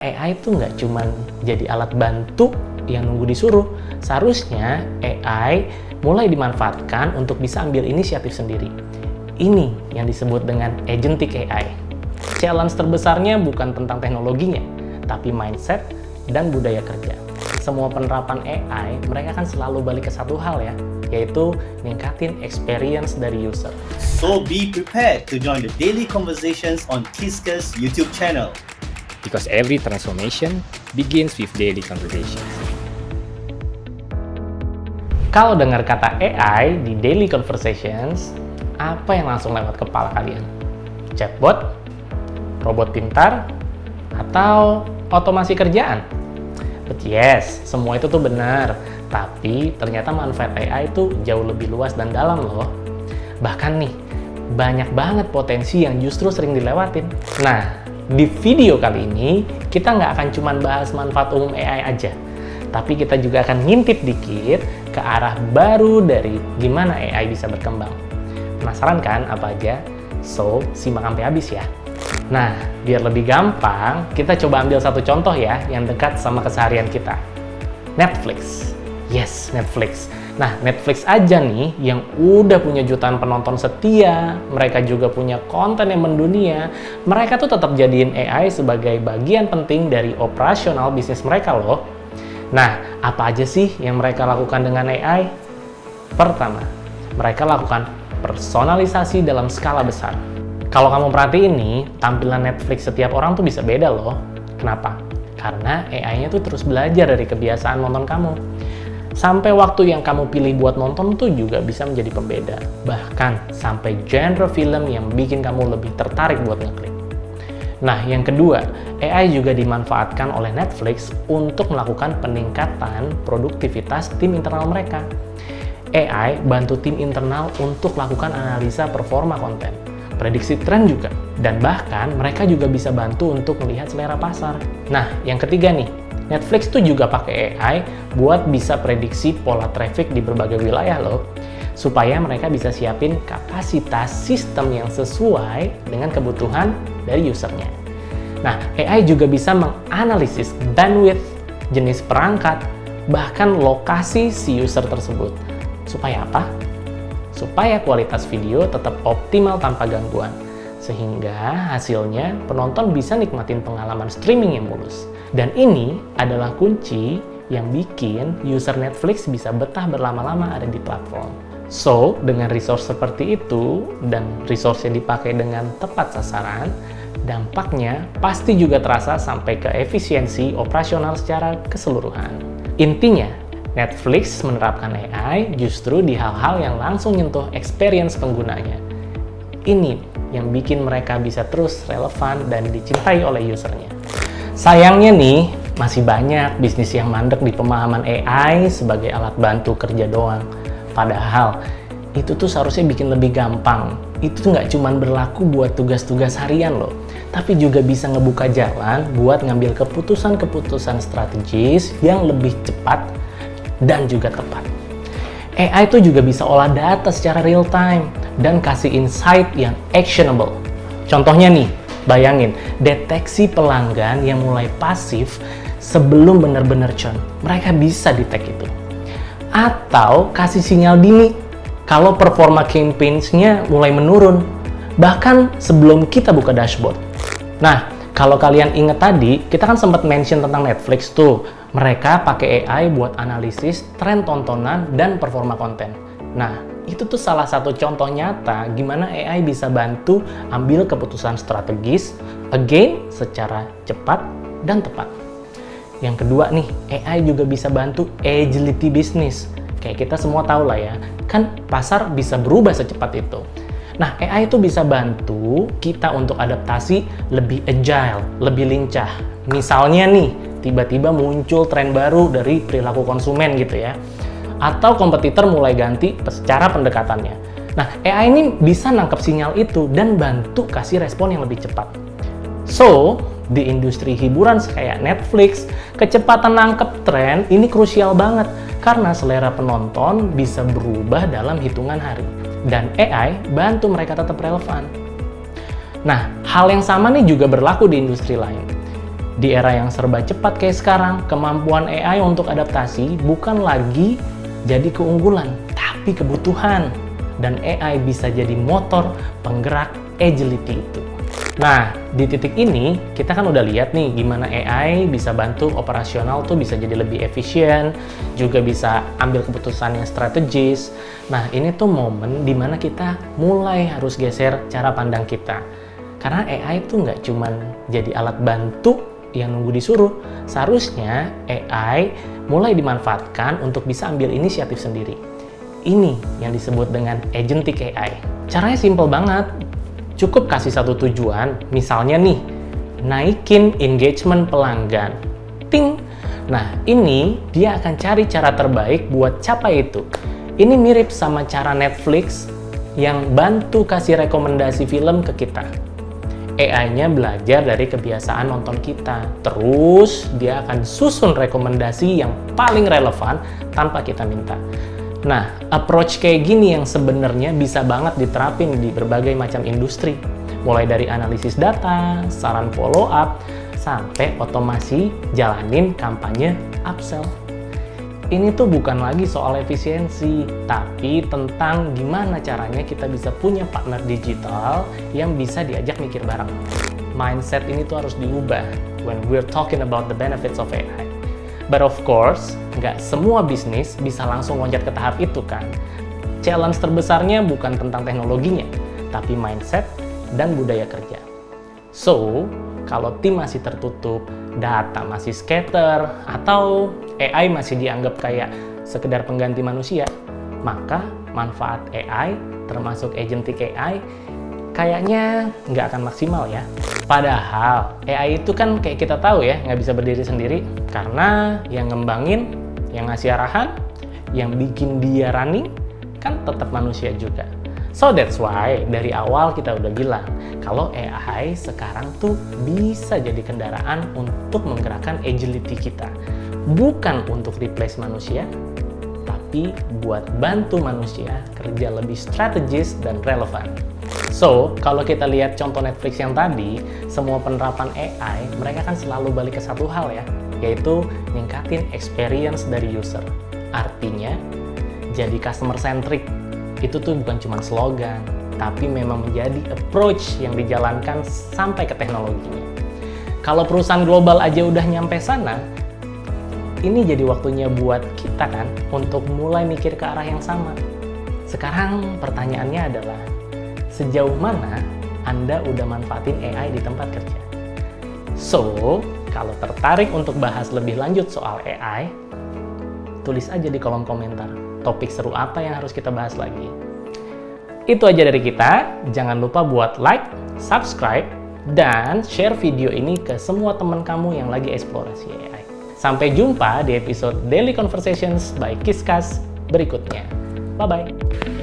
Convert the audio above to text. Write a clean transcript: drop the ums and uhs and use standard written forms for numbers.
AI itu nggak cuman jadi alat bantu yang nunggu disuruh. Seharusnya AI mulai dimanfaatkan untuk bisa ambil inisiatif sendiri. Ini yang disebut dengan agentic AI. Challenge terbesarnya bukan tentang teknologinya, tapi mindset dan budaya kerja. Semua penerapan AI, mereka kan selalu balik ke satu hal ya, yaitu ningkatin experience dari user. So be prepared to join the daily conversations on Tisker's YouTube channel. Because every transformation begins with daily conversations. Kalau dengar kata AI di daily conversations, apa yang langsung lewat kepala kalian? Chatbot? Robot pintar? Atau otomasi kerjaan? But yes, semua itu tuh benar. Tapi ternyata manfaat AI itu jauh lebih luas dan dalam loh. Bahkan nih, banyak banget potensi yang justru sering dilewatin. Nah, di video kali ini, kita nggak akan cuma bahas manfaat umum AI aja, tapi kita juga akan ngintip dikit ke arah baru dari gimana AI bisa berkembang. Penasaran kan apa aja? So, simak sampai habis ya. Nah, biar lebih gampang, kita coba ambil satu contoh ya, yang dekat sama keseharian kita. Netflix. Yes, Netflix. Nah, Netflix aja nih yang udah punya jutaan penonton setia, mereka juga punya konten yang mendunia, mereka tuh tetap jadiin AI sebagai bagian penting dari operasional bisnis mereka loh. Nah, apa aja sih yang mereka lakukan dengan AI? Pertama, mereka lakukan personalisasi dalam skala besar. Kalau kamu perhatiin nih, tampilan Netflix setiap orang tuh bisa beda loh. Kenapa? Karena AI-nya tuh terus belajar dari kebiasaan nonton kamu. Sampai waktu yang kamu pilih buat nonton tuh juga bisa menjadi pembeda. Bahkan sampai genre film yang bikin kamu lebih tertarik buat ngeklik. Nah, yang kedua, AI juga dimanfaatkan oleh Netflix untuk melakukan peningkatan produktivitas tim internal mereka. AI bantu tim internal untuk melakukan analisa performa konten, prediksi tren juga, dan bahkan mereka juga bisa bantu untuk melihat selera pasar. Nah, yang ketiga nih, Netflix tuh juga pakai AI buat bisa prediksi pola traffic di berbagai wilayah loh, supaya mereka bisa siapin kapasitas sistem yang sesuai dengan kebutuhan dari usernya. Nah, AI juga bisa menganalisis bandwidth, jenis perangkat, bahkan lokasi si user tersebut. Supaya apa? Supaya kualitas video tetap optimal tanpa gangguan. Sehingga hasilnya penonton bisa nikmatin pengalaman streaming yang mulus. Dan ini adalah kunci yang bikin user Netflix bisa betah berlama-lama ada di platform. So, dengan resource seperti itu, dan resource yang dipakai dengan tepat sasaran, dampaknya pasti juga terasa sampai ke efisiensi operasional secara keseluruhan. Intinya, Netflix menerapkan AI justru di hal-hal yang langsung nyentuh experience penggunanya. Ini yang bikin mereka bisa terus relevan dan dicintai oleh usernya. Sayangnya nih, masih banyak bisnis yang mandek di pemahaman AI sebagai alat bantu kerja doang. Padahal, itu tuh seharusnya bikin lebih gampang. Itu tuh nggak cuma berlaku buat tugas-tugas harian loh, tapi juga bisa ngebuka jalan buat ngambil keputusan-keputusan strategis yang lebih cepat dan juga tepat. AI itu juga bisa olah data secara real time dan kasih insight yang actionable. Contohnya nih, bayangin, deteksi pelanggan yang mulai pasif sebelum benar-benar churn. Mereka bisa detect itu. Atau kasih sinyal dini kalau performa campaigns-nya mulai menurun. Bahkan sebelum kita buka dashboard. Nah, kalau kalian ingat tadi, kita kan sempat mention tentang Netflix tuh. Mereka pakai AI buat analisis tren tontonan dan performa konten. Nah, itu tuh salah satu contoh nyata gimana AI bisa bantu ambil keputusan strategis, again, secara cepat dan tepat. Yang kedua nih, AI juga bisa bantu agility bisnis. Kayak kita semua tahu lah ya, kan pasar bisa berubah secepat itu. Nah, AI itu bisa bantu kita untuk adaptasi lebih agile, lebih lincah. Misalnya nih, tiba-tiba muncul tren baru dari perilaku konsumen gitu ya. Atau kompetitor mulai ganti secara pendekatannya. Nah, AI ini bisa nangkep sinyal itu dan bantu kasih respon yang lebih cepat. So, di industri hiburan kayak Netflix, kecepatan nangkep tren ini krusial banget karena selera penonton bisa berubah dalam hitungan hari. Dan AI bantu mereka tetap relevan. Nah, hal yang sama nih juga berlaku di industri lain. Di era yang serba cepat kayak sekarang, kemampuan AI untuk adaptasi bukan lagi jadi keunggulan, tapi kebutuhan. Dan AI bisa jadi motor penggerak agility itu. Nah, di titik ini kita kan udah lihat nih gimana AI bisa bantu operasional tuh bisa jadi lebih efisien, juga bisa ambil keputusan yang strategis. Nah, ini tuh momen dimana kita mulai harus geser cara pandang kita. Karena AI tuh nggak cuman jadi alat bantu yang nunggu disuruh. Seharusnya AI mulai dimanfaatkan untuk bisa ambil inisiatif sendiri. Ini yang disebut dengan agentic AI. Caranya simple banget. Cukup kasih satu tujuan, misalnya nih, naikin engagement pelanggan. Ting! Nah, ini dia akan cari cara terbaik buat capai itu. Ini mirip sama cara Netflix yang bantu kasih rekomendasi film ke kita. AI-nya belajar dari kebiasaan nonton kita. Terus, dia akan susun rekomendasi yang paling relevan tanpa kita minta. Nah, approach kayak gini yang sebenarnya bisa banget diterapin di berbagai macam industri. Mulai dari analisis data, saran follow up, sampai otomasi jalanin kampanye upsell. Ini tuh bukan lagi soal efisiensi, tapi tentang gimana caranya kita bisa punya partner digital yang bisa diajak mikir bareng. Mindset ini tuh harus diubah when we're talking about the benefits of AI. But of course, nggak semua bisnis bisa langsung loncat ke tahap itu kan. Challenge terbesarnya bukan tentang teknologinya, tapi mindset dan budaya kerja. So, kalau tim masih tertutup, data masih scatter, atau AI masih dianggap kayak sekedar pengganti manusia, maka manfaat AI, termasuk agentic AI, kayaknya nggak akan maksimal ya. Padahal AI itu kan kayak kita tahu ya, nggak bisa berdiri sendiri karena yang ngembangin, yang ngasih arahan, yang bikin dia running kan tetap manusia juga. So that's why dari awal kita udah bilang kalau AI sekarang tuh bisa jadi kendaraan untuk menggerakkan agility kita. Bukan untuk replace manusia, tapi buat bantu manusia kerja lebih strategis dan relevan. So, kalau kita lihat contoh Netflix yang tadi, semua penerapan AI, mereka kan selalu balik ke satu hal ya, yaitu ningkatin experience dari user. Artinya, jadi customer centric. Itu tuh bukan cuma slogan, tapi memang menjadi approach yang dijalankan sampai ke teknologinya. Kalau perusahaan global aja udah nyampe sana, ini jadi waktunya buat kita kan untuk mulai mikir ke arah yang sama. Sekarang pertanyaannya adalah, sejauh mana Anda udah manfaatin AI di tempat kerja? So, kalau tertarik untuk bahas lebih lanjut soal AI, tulis aja di kolom komentar topik seru apa yang harus kita bahas lagi. Itu aja dari kita. Jangan lupa buat like, subscribe, dan share video ini ke semua teman kamu yang lagi eksplorasi AI. Sampai jumpa di episode Daily Conversations by Kiskas berikutnya. Bye-bye.